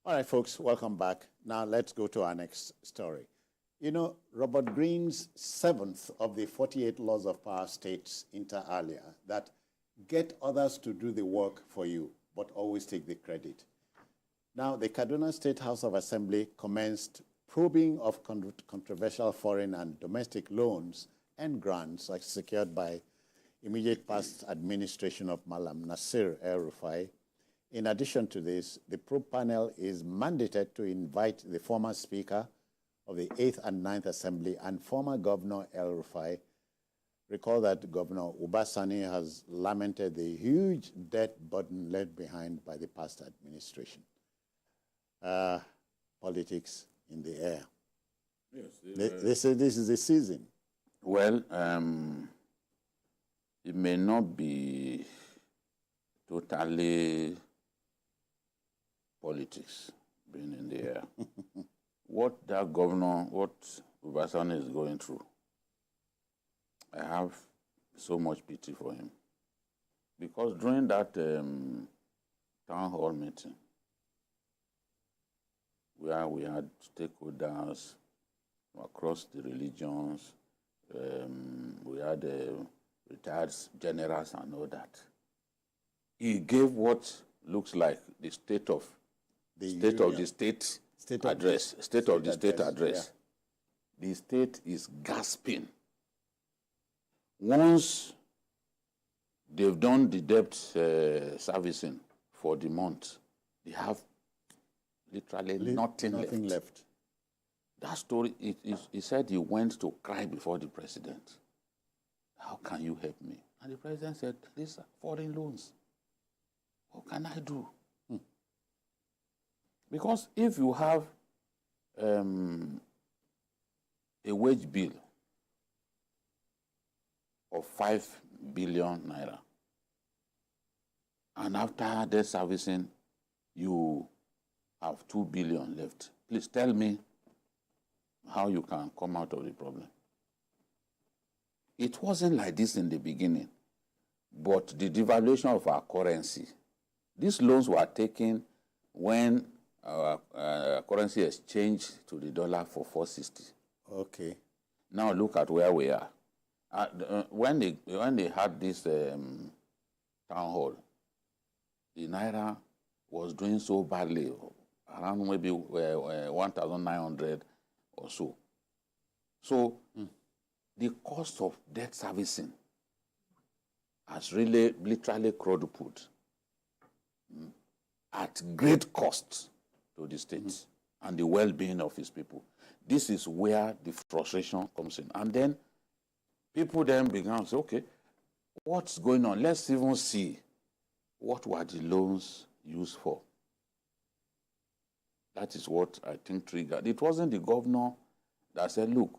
All right, folks, welcome back. Now let's go to our next story. You know, Robert Greene's 7th of the 48 laws of power states inter alia that get others to do the work for you, but always take the credit. Now, the Kaduna State House of Assembly commenced probing of controversial foreign and domestic loans and grants secured by immediate past administration of Malam Nasir El-Rufai. In addition to this, the probe panel is mandated to invite the former Speaker of the 8th and 9th Assembly and former Governor El-Rufai. Recall that Governor Ubasani has lamented the huge debt burden left behind by the past administration. Politics in the air. Yes, they say this is the season. Well, it may not be totally politics being in the air. What that governor, what Ubasani is going through, I have so much pity for him. Because during that town hall meeting, where we had stakeholders across the religions, we had retired generals and all that, he gave what looks like the state of the state address. The state is gasping. Once they've done the debt servicing for the month, they have literally nothing left. That story, he said he went to cry before the president. How can you help me? And the president said, these are foreign loans. What can I do? Because if you have a wage bill of 5 billion naira, and after debt servicing, you have 2 billion left, please tell me how you can come out of the problem. It wasn't like this in the beginning, but the devaluation of our currency, these loans were taken when our currency exchanged to the dollar for 460. Okay. Now look at where we are. When they had this town hall, the naira was doing so badly, around maybe 1,900 or so. So the cost of debt servicing has really literally quadrupled at great cost to the state and the well-being of his people. This is where the frustration comes in. And then people then began to say, okay, what's going on? Let's even see what were the loans used for. That is what I think triggered. It wasn't the governor that said, look,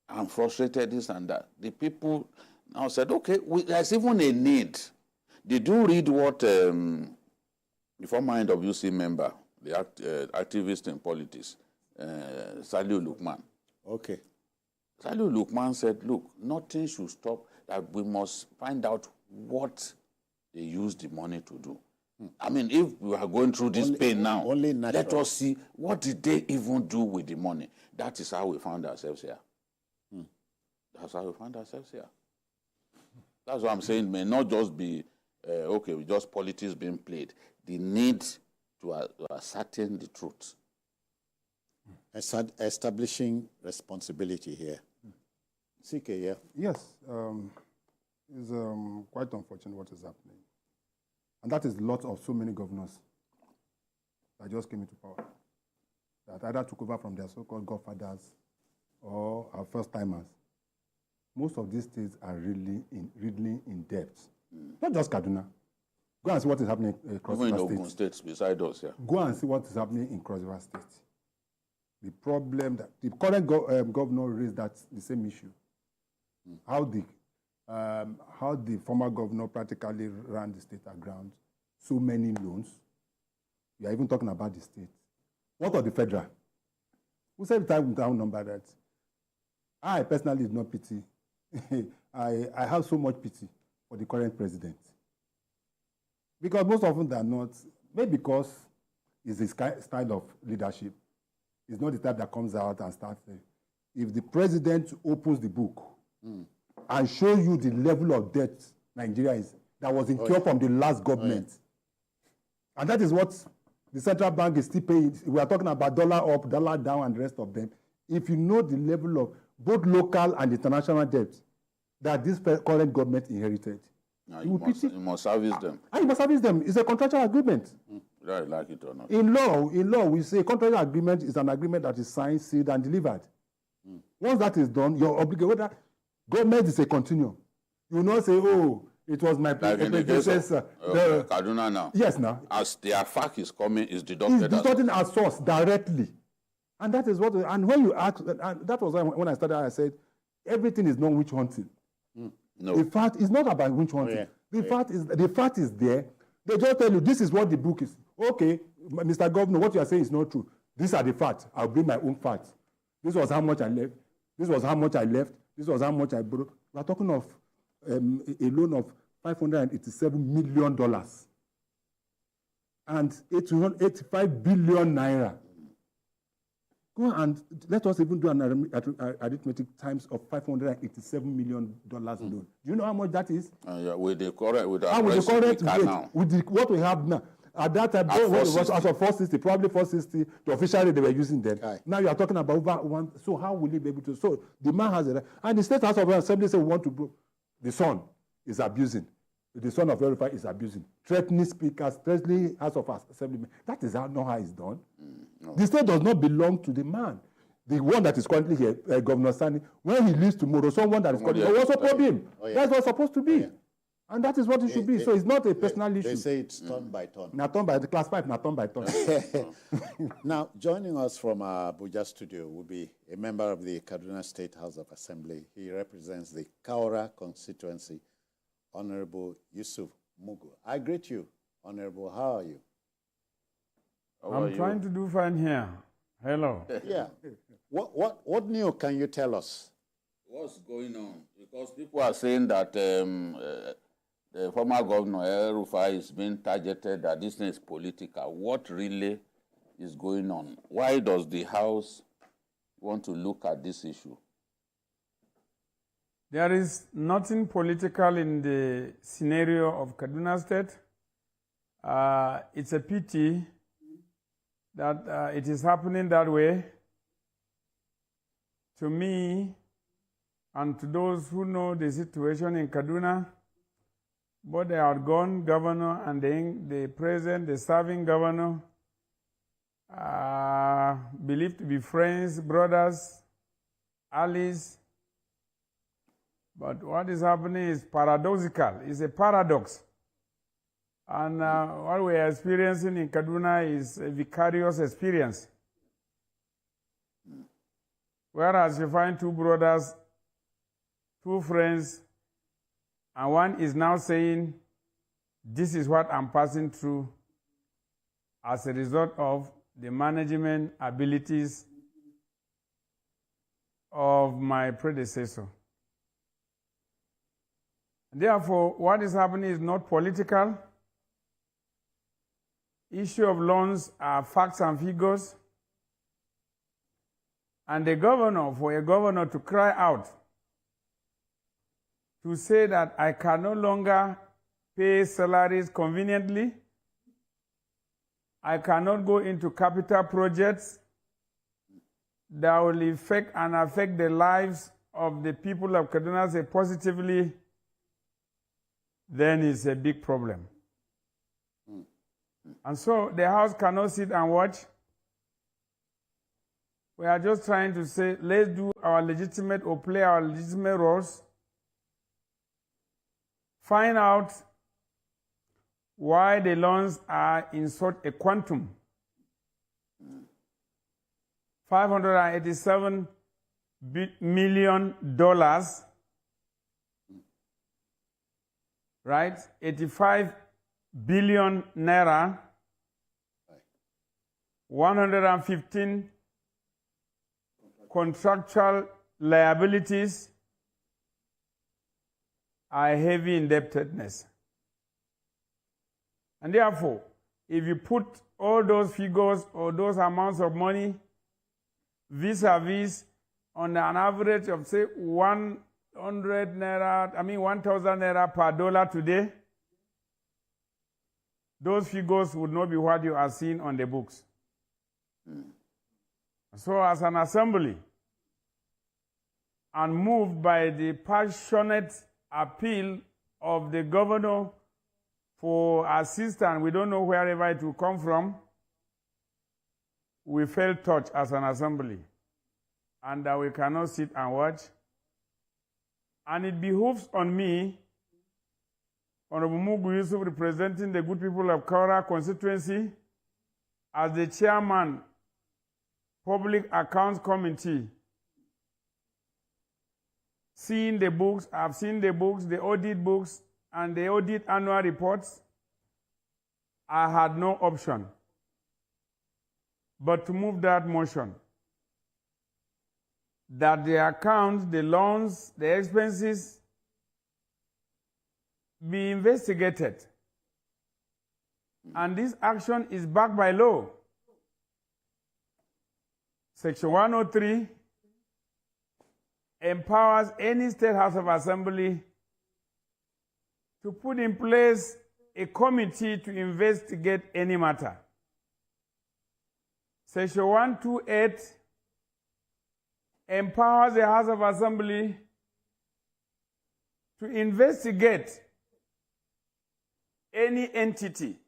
I'm frustrated, this and that. The people now said, okay, there's even a need. Did you read what the former NWC member, the activist in politics, Saliu Lukman? Okay. Saliu Lukman said, look, nothing should stop, that we must find out what they use the money to do. I mean, if we are going through this pain now, let us see what did they even do with the money. That is how we found ourselves here. That's how we found ourselves here. That's what I'm saying. It may not just be, okay, just politics being played. The need to ascertain the truth. Establishing responsibility here. CK, yeah? Yes. It's quite unfortunate what is happening. And that is the lot of so many governors that just came into power, that either took over from their so-called godfathers or our first-timers. Most of these states are really in debt. Not just Kaduna. Go and see what is happening across the states. Even in states beside us, yeah. Go and see what is happening in Cross River State. The problem that the current governor raised the same issue. How the former governor practically ran the state aground, so many loans. We are even talking about the state. What of the federal? Who said the down number that? I personally did not pity. I have so much pity for the current president. Because most often than not, maybe because is his style of leadership. It's not the type that comes out and starts. If the president opens the book and shows you the level of debt Nigeria is, that was incurred from the last government, and that is what the central bank is still paying. We are talking about dollar up, dollar down, and the rest of them. If you know the level of both local and international debt that this current government inherited, you must service them. You must service them. It's a contractual agreement. Whether you like it or not. In law, we say contractual agreement is an agreement that is signed, sealed, and delivered. Once that is done, you're obligated. Government is a continuum. You will not say, oh, it was my predecessor. Kaduna now. Yes, now. As their fact is coming, is deducted. It's deducted as source directly. And that is what, and when you ask, and that was when I started, I said, everything is not witch hunting. No. The fact is not about witch hunting. The fact is there. They just tell you, this is what the book is. Okay, Mr. Governor, what you are saying is not true. These are the facts. I'll bring my own facts. This was how much I left. This was how much I left. This was how much I borrowed. We are talking of a loan of $587 million and 885 billion naira. Go and let us even do an arithmetic times of $587 million loan. Do you know how much that is? With the correct rate, with what we have now. At that time, it was as of 460, probably 460. The official rate they were using then. Now you are talking about over one. So how will he be able to? So the man has a right. And the State House of Assembly said we want to. The son is abusing. The son of El-Rufai is abusing. Threatening speakers, threatening House of Assembly. That is not how it's done. No. The state does not belong to the man. The one that is currently here, Governor Sani, when he leaves tomorrow, someone that is currently will support him. That's what's supposed to be. And that is what it should be. So it's not a personal issue. They say it's turn by turn. Not turn by the class 5, not turn by turn. Now, joining us from our Abuja studio will be a member of the Kaduna State House of Assembly. He represents the Kaura constituency, Honorable Yusuf Mugu. I greet you, Honorable. How are you? I'm trying to do fine here. Hello. Yeah. What new can you tell us? What's going on? Because people are saying that the former Governor El-Rufai is being targeted, that this thing is political. What really is going on? Why does the House want to look at this issue? There is nothing political in the scenario of Kaduna State. It's a pity that it is happening that way. To me, and to those who know the situation in Kaduna, both the outgoing governor and the present, the serving governor, are believed to be friends, brothers, allies. But what is happening is paradoxical. It's a paradox. And what we are experiencing in Kaduna is a vicarious experience. Whereas you find two brothers, two friends, and one is now saying, this is what I'm passing through as a result of the management abilities of my predecessor. Therefore, what is happening is not political. Issue of loans are facts and figures. And the governor, for a governor to cry out, to say that I can no longer pay salaries conveniently, I cannot go into capital projects that will affect the lives of the people of Kaduna State positively, then it's a big problem. And so the House cannot sit and watch. We are just trying to say, let's do our legitimate or play our legitimate roles. Find out why the loans are in such a quantum. $587 million, right? 85 billion naira, 115 contractual liabilities, are heavy indebtedness. And therefore, if you put all those figures or those amounts of money vis-a-vis on an average of, say, 1,000 naira per dollar today, those figures would not be what you are seeing on the books. So as an assembly, and moved by the passionate appeal of the governor for assistance, we don't know wherever it will come from, we felt touched as an assembly, and that we cannot sit and watch. And it behooves on me, Honorable Mugu Yusuf, representing the good people of Kaura constituency, as the chairman, Public Accounts Committee, seeing the books, I've seen the books, the audit books, and the audit annual reports. I had no option but to move that motion, that the accounts, the loans, the expenses be investigated. And this action is backed by law. Section 103 empowers any State House of Assembly to put in place a committee to investigate any matter. Section 128 empowers the House of Assembly to investigate any entity,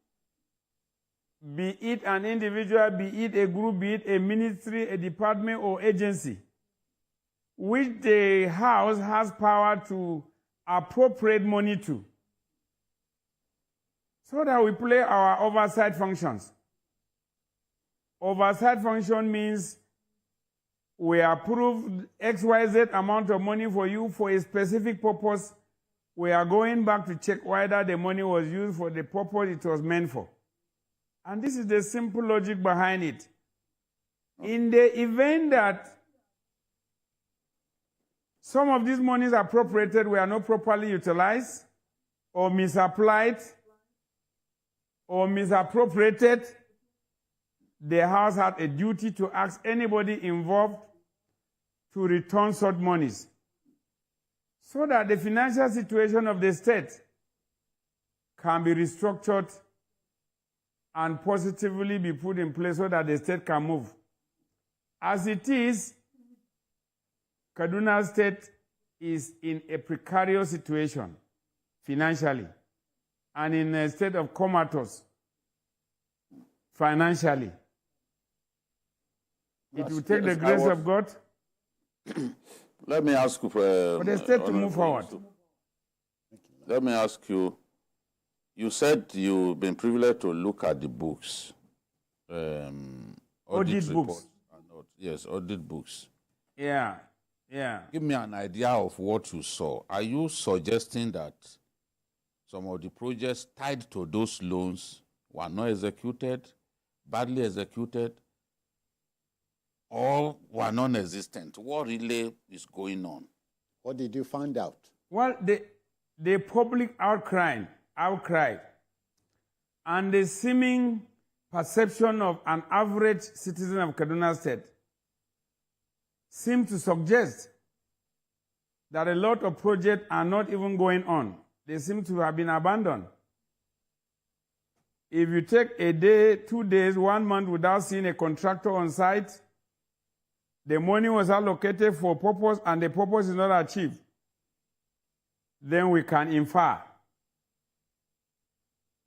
be it an individual, be it a group, be it a ministry, a department, or agency, which the House has power to appropriate money to, so that we play our oversight functions. Oversight function means we approve XYZ amount of money for you for a specific purpose. We are going back to check whether the money was used for the purpose it was meant for. And this is the simple logic behind it. In the event that some of these monies appropriated were not properly utilized, or misapplied, or misappropriated, the House had a duty to ask anybody involved to return such monies, so that the financial situation of the state can be restructured and positively be put in place so that the state can move. As it is, Kaduna State is in a precarious situation financially, and in a state of comatose financially. It will take the grace of God. Let me ask you for the state to move forward. Let me ask you, you said you've been privileged to look at the books. Audit books. Yes, audit books. Yeah. Give me an idea of what you saw. Are you suggesting that some of the projects tied to those loans were not executed, badly executed, or were non-existent? What really is going on? What did you find out? Well, the public outcry and the seeming perception of an average citizen of Kaduna State seem to suggest that a lot of projects are not even going on. They seem to have been abandoned. If you take a day, 2 days, 1 month without seeing a contractor on site, the money was allocated for purpose and the purpose is not achieved, then we can infer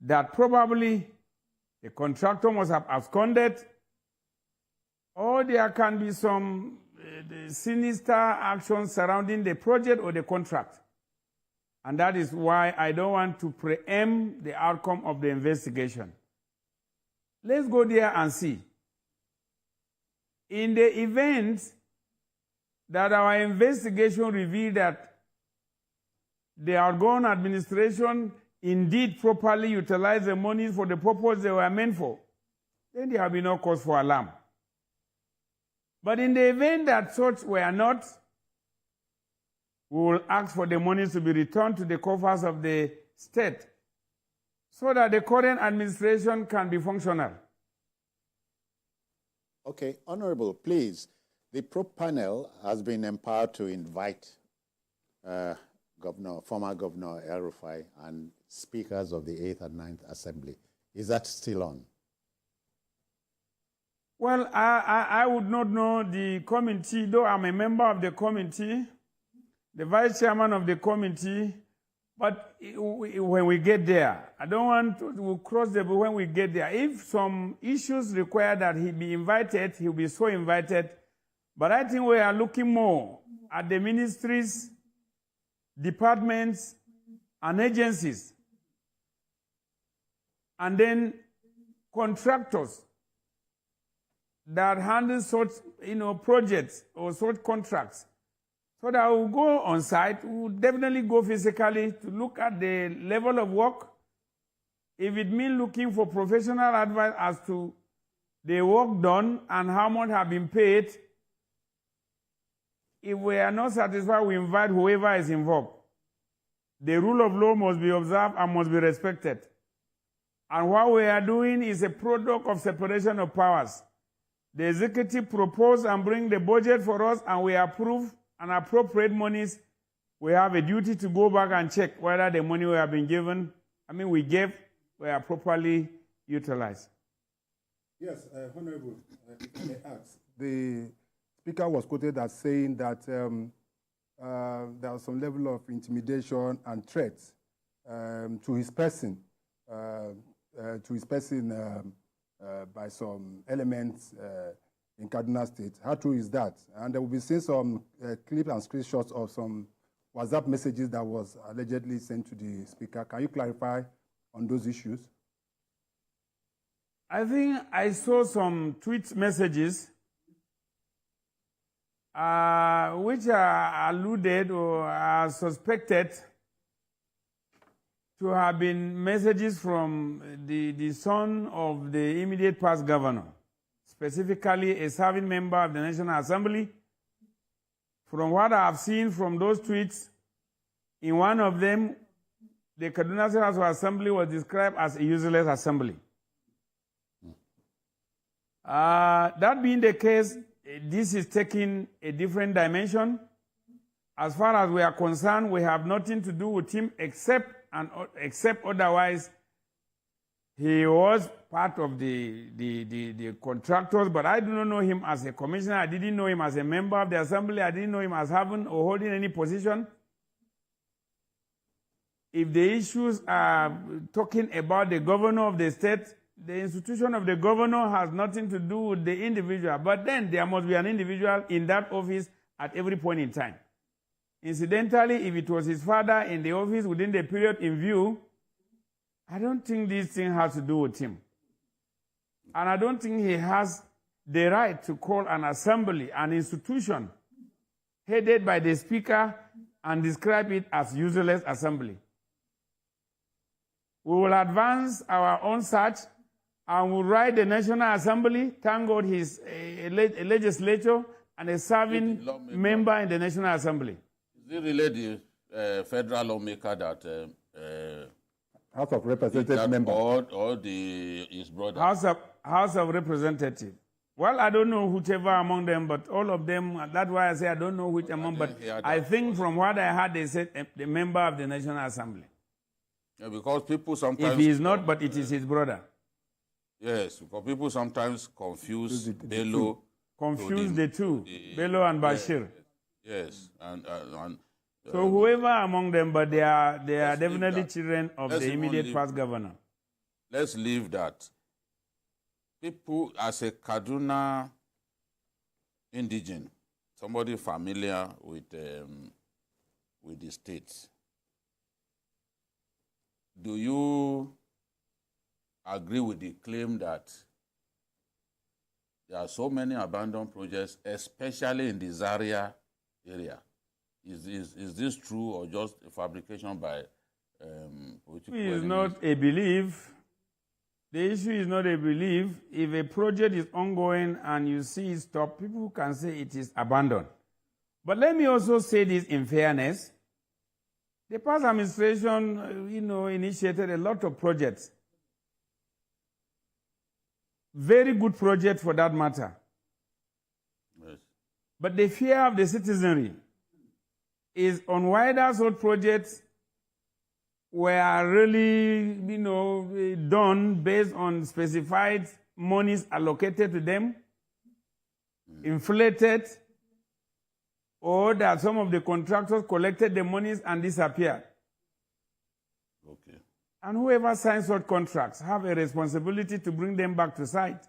that probably the contractor must have absconded, or there can be some sinister actions surrounding the project or the contract. And that is why I don't want to preempt the outcome of the investigation. Let's go there and see. In the event that our investigation revealed that the outgoing administration indeed properly utilized the money for the purpose they were meant for, then there will be no cause for alarm. But in the event that such were not, we will ask for the monies to be returned to the coffers of the state so that the current administration can be functional. Okay, Honorable, please. The probe panel has been empowered to invite former Governor El-Rufai and speakers of the 8th and 9th Assembly. Is that still on? Well, I would not know the committee, though I'm a member of the committee, the vice chairman of the committee, but when we get there, I don't want to cross the when we get there. If some issues require that he be invited, he'll be so invited. But I think we are looking more at the ministries, departments, and agencies, and then contractors that handle such projects or such contracts. So that we'll go on site, we'll definitely go physically to look at the level of work. If it means looking for professional advice as to the work done and how much have been paid, if we are not satisfied, we invite whoever is involved. The rule of law must be observed and must be respected. And what we are doing is a product of separation of powers. The executive propose and bring the budget for us, and we approve and appropriate monies. We have a duty to go back and check whether the money we have been given, we gave, were properly utilized. Yes, Honorable, if I may ask, the Speaker was quoted as saying that there was some level of intimidation and threats to his person, by some elements in Kaduna State. How true is that? And there will be seen some clips and screenshots of some WhatsApp messages that was allegedly sent to the Speaker. Can you clarify on those issues? I think I saw some tweet messages which are alluded or are suspected to have been messages from the son of the immediate past governor, specifically a serving member of the National Assembly. From what I have seen from those tweets, in one of them, the Kaduna State House of Assembly was described as a useless assembly. That being the case, this is taking a different dimension. As far as we are concerned, we have nothing to do with him except otherwise he was part of the contractors, but I do not know him as a commissioner. I didn't know him as a member of the assembly. I didn't know him as having or holding any position. If the issues are talking about the governor of the state, the institution of the governor has nothing to do with the individual, but then there must be an individual in that office at every point in time. Incidentally, if it was his father in the office within the period in view, I don't think this thing has to do with him. And I don't think he has the right to call an assembly, an institution, headed by the Speaker, and describe it as useless assembly. We will advance our own search and we'll write the National Assembly. Thank God he's a legislature and a serving member in the National Assembly. Is it really the federal lawmaker that House of Representatives member or his brother? House of Representatives. Well, I don't know whichever among them, but all of them. That's why I say I don't know which among. But I think from what I heard, they said the member of the National Assembly. Yeah, because people sometimes. If he is not, but it is his brother. Yes, because people sometimes confuse Bello. Confuse the two, Bello and Bashir. Yes, and so whoever among them, but they are definitely children of the immediate past governor. Let's leave that. People, as a Kaduna indigene, somebody familiar with the states, do you agree with the claim that there are so many abandoned projects, especially in the Zaria area? Is this true or just a fabrication by political enemies? It is not a belief. The issue is not a belief. If a project is ongoing and you see it stop, people can say it is abandoned. But let me also say this in fairness. The past administration, initiated a lot of projects. Very good projects for that matter. Yes. But the fear of the citizenry is on why those projects were really, done based on specified monies allocated to them, inflated, or that some of the contractors collected the monies and disappeared. Okay. And whoever signs such contracts have a responsibility to bring them back to site.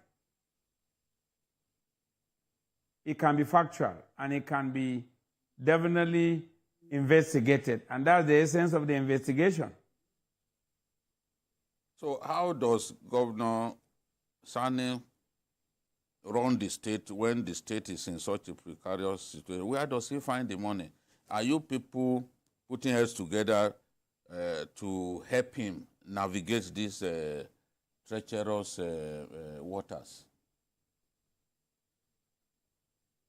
It can be factual and it can be definitely investigated. And that's the essence of the investigation. So how does Governor Sani run the state when the state is in such a precarious situation? Where does he find the money? Are you people putting heads together to help him navigate these treacherous waters?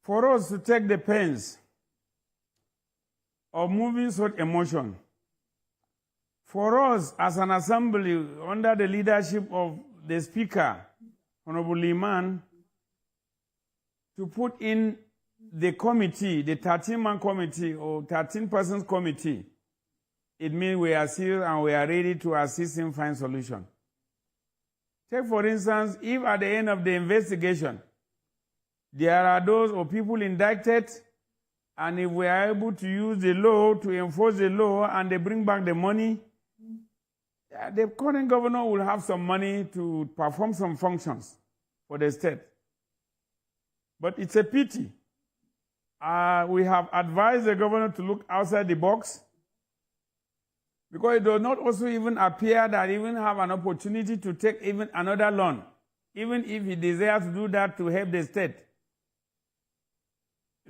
For us to take the pains of moving such emotion, for us as an assembly under the leadership of the Speaker, Honorable Liman, to put in the committee, the 13-man committee or 13-person committee, it means we are serious and we are ready to assist him find solution. Take for instance, if at the end of the investigation, there are those or people indicted, and if we are able to use the law to enforce the law and they bring back the money, the current governor will have some money to perform some functions for the state. But it's a pity. We have advised the governor to look outside the box, because it does not also even appear that he even have an opportunity to take even another loan, even if he desires to do that to help the state.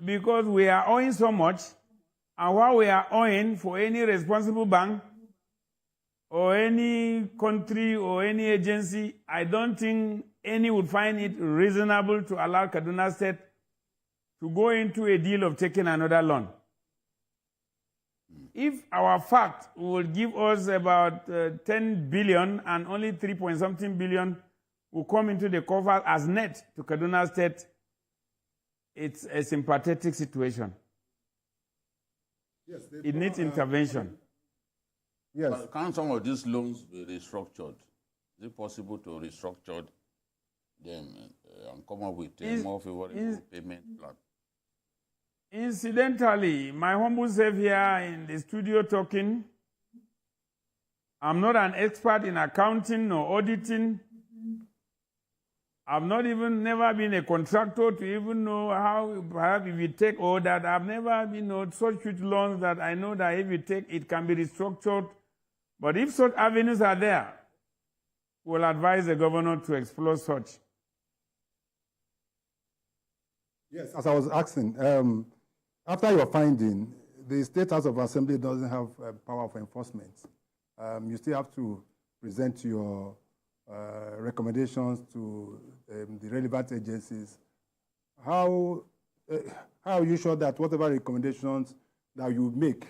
Because we are owing so much, and what we are owing for any responsible bank or any country or any agency, I don't think any would find it reasonable to allow Kaduna State to go into a deal of taking another loan. If our fact will give us about 10 billion and only 3-point-something billion will come into the coffers as net to Kaduna State, it's a sympathetic situation. Yes, it needs intervention. Yes. But can some of these loans be restructured? Is it possible to restructure them and come up with a more favorable payment plan? Incidentally, my humble self here in the studio talking, I'm not an expert in accounting or auditing. I've never been a contractor to even know how, perhaps if you take all that. I've never been such huge loans that I know that if you take, it can be restructured. But if such avenues are there, we'll advise the governor to explore such. Yes, as I was asking, after your finding, the State House of Assembly doesn't have power for enforcement. You still have to present your recommendations to the relevant agencies. How are you sure that whatever recommendations that you make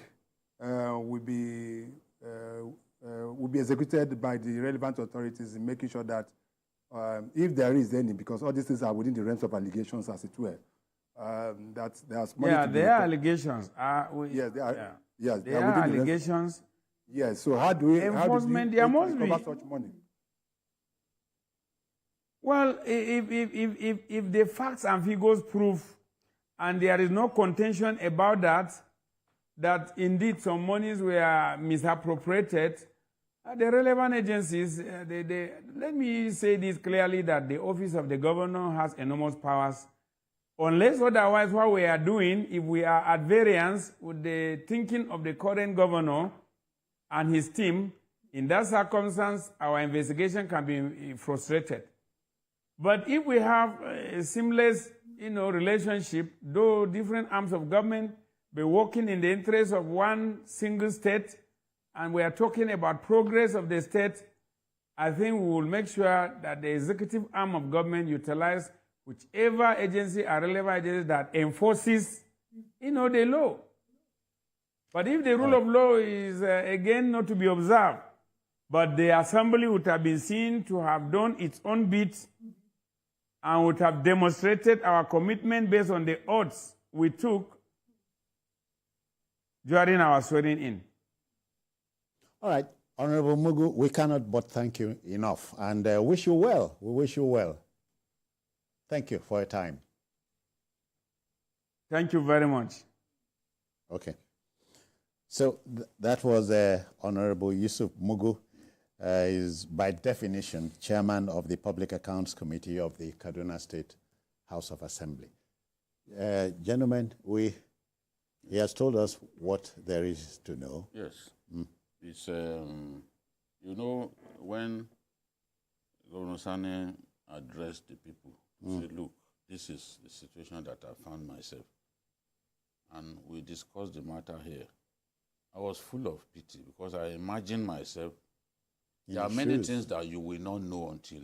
will be executed by the relevant authorities in making sure that if there is any, because all these things are within the realms of allegations, as it were, that there's money to be there are allegations. Yes, there are. Yeah. Yes, there are allegations. Yes. So how do we recover such money? Well, if the facts and figures prove, and there is no contention about that indeed some monies were misappropriated, the relevant agencies, let me say this clearly, that the office of the governor has enormous powers. Unless otherwise, what we are doing, if we are at variance with the thinking of the current governor and his team, in that circumstance, our investigation can be frustrated. But if we have a seamless, relationship, though different arms of government be working in the interest of one single state, and we are talking about progress of the state, I think we will make sure that the executive arm of government utilize whichever agency or relevant agency that enforces, the law. But if the rule of law is, again, not to be observed, but the assembly would have been seen to have done its own bit and would have demonstrated our commitment based on the oaths we took during our swearing in. All right, Honorable Mugu, we cannot but thank you enough and wish you well. We wish you well. Thank you for your time. Thank you very much. Okay. So that was Honorable Yusuf Mugu. Is by definition chairman of the Public Accounts Committee of the Kaduna State House of Assembly. Gentlemen, he has told us what there is to know. Yes. It's, you know, when Governor Sani addressed the people, he said, look, this is the situation that I found myself. And we discussed the matter here. I was full of pity because I imagined myself. There are many things that you will not know until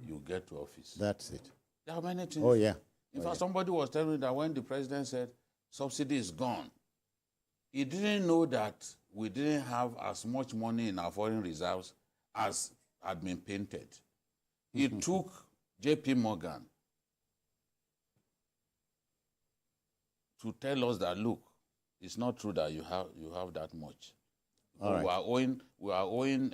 you get to office. That's it. There are many things. Oh, yeah. In fact, somebody was telling me that when the president said subsidy is gone, he didn't know that we didn't have as much money in our foreign reserves as had been painted. He took J.P. Morgan to tell us that, look, it's not true that you have that much. Right. We are owing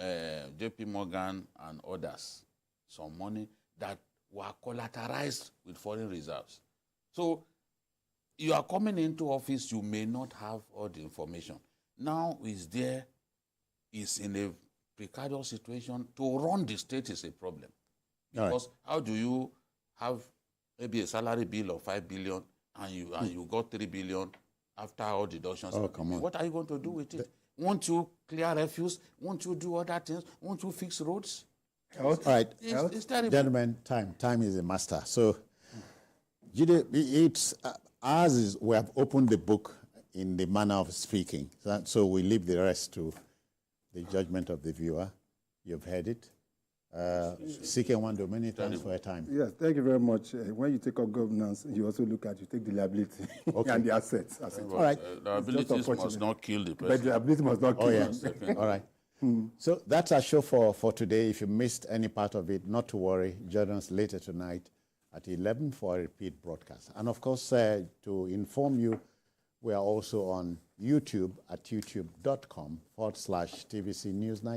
J.P. Morgan and others some money that were collateralized with foreign reserves. So you are coming into office, you may not have all the information. Now is in a precarious situation. To run the state is a problem. Because how do you have maybe a salary bill of 5 billion and you got 3 billion after all deductions? Oh, come on. What are you going to do with it? Won't you clear refuse? Won't you do other things? Won't you fix roads? All right. It's terrible. Gentlemen, time is a master. So, it's ours is we have opened the book in the manner of speaking. So we leave the rest to the judgment of the viewer. You've heard it. Seeking one many thanks for your time. Yes, thank you very much. When you take up governance, you also look at, you take the liability and the assets. All right. Liabilities must not kill the person. But the liability must not kill. Oh, yeah. All right. So that's our show for today. If you missed any part of it, not to worry. Join us later tonight at 11 for a repeat broadcast. And of course, to inform you, we are also on YouTube at youtube.com/TVC News Nigeria.